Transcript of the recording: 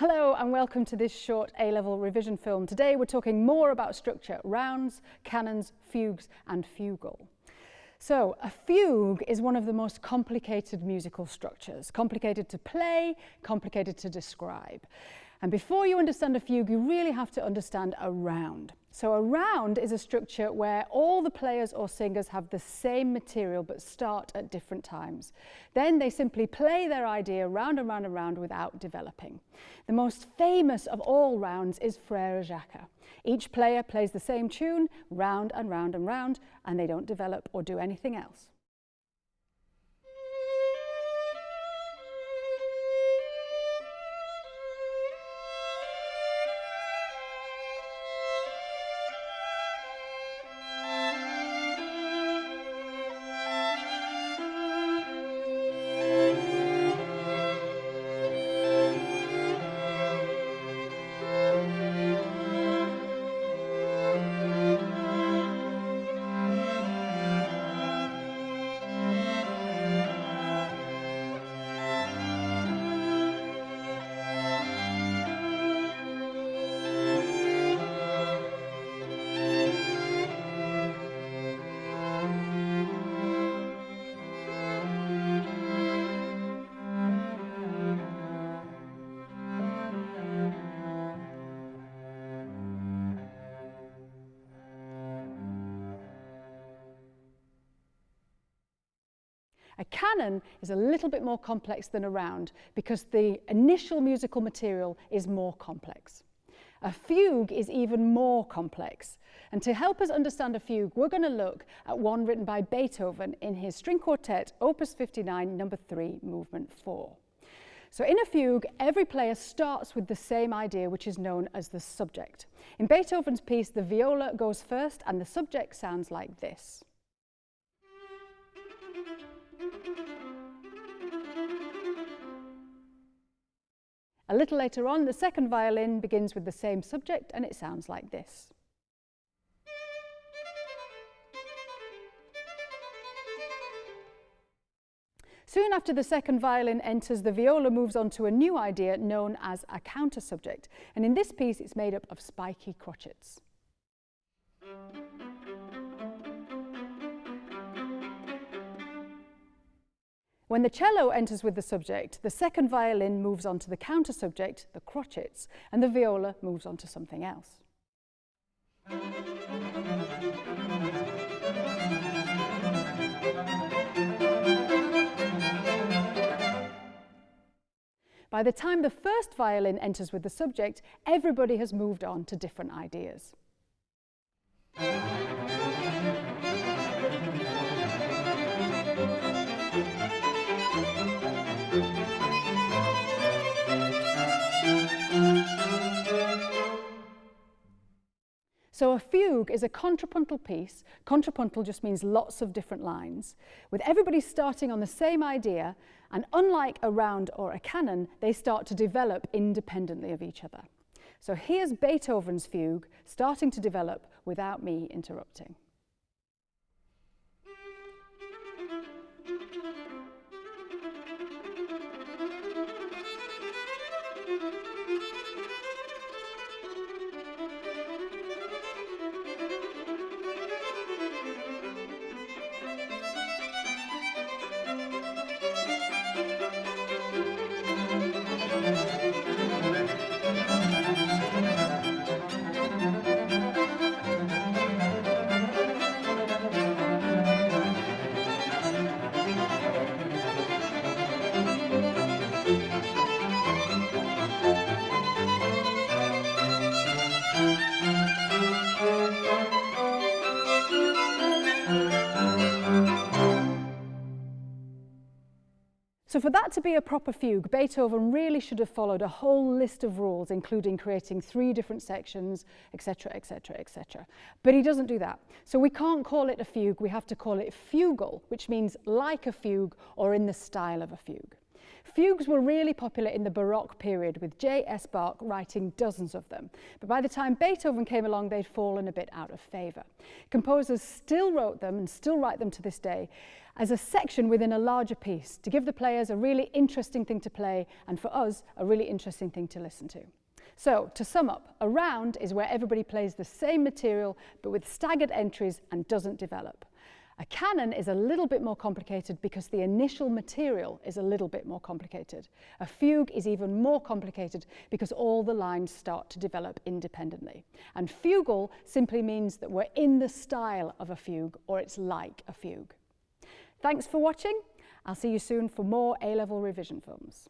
Hello and welcome to this short A-level revision film. Today we're talking more about structure, rounds, canons, fugues and fugle. So a fugue is one of the most complicated musical structures. Complicated to play, complicated to describe. And before you understand a fugue, you really have to understand a round. So a round is a structure where all the players or singers have the same material but start at different times. Then they simply play their idea round and round and round without developing. The most famous of all rounds is Frère Jacques. Each player plays the same tune round and round and round, and they don't develop or do anything else. A canon is a little bit more complex than a round because the initial musical material is more complex. A fugue is even more complex. And to help us understand a fugue, we're going to look at one written by Beethoven in his String Quartet, Opus 59, number 3, movement 4. So in a fugue, every player starts with the same idea, which is known as the subject. In Beethoven's piece, the viola goes first and the subject sounds like this. A little later on, the second violin begins with the same subject and it sounds like this. Soon after the second violin enters, the viola moves on to a new idea known as a counter subject. And in this piece, it's made up of spiky crotchets. When the cello enters with the subject, the second violin moves on to the counter subject, the crotchets, and the viola moves on to something else. By the time the first violin enters with the subject, everybody has moved on to different ideas. So a fugue is a contrapuntal piece. Contrapuntal just means lots of different lines, with everybody starting on the same idea, and unlike a round or a canon, they start to develop independently of each other. So here's Beethoven's fugue starting to develop without me interrupting. So for that to be a proper fugue, Beethoven really should have followed a whole list of rules, including creating 3 different sections, etc., etc., etc. But he doesn't do that. So we can't call it a fugue, we have to call it fugle, which means like a fugue or in the style of a fugue. Fugues were really popular in the Baroque period, with J.S. Bach writing dozens of them. But by the time Beethoven came along, they'd fallen a bit out of favour. Composers still wrote them and still write them to this day as a section within a larger piece to give the players a really interesting thing to play and for us a really interesting thing to listen to. So, to sum up, a round is where everybody plays the same material but with staggered entries and doesn't develop. A canon is a little bit more complicated because the initial material is a little bit more complicated. A fugue is even more complicated because all the lines start to develop independently. And fugal simply means that we're in the style of a fugue, or it's like a fugue. Thanks for watching. I'll see you soon for more A-level revision films.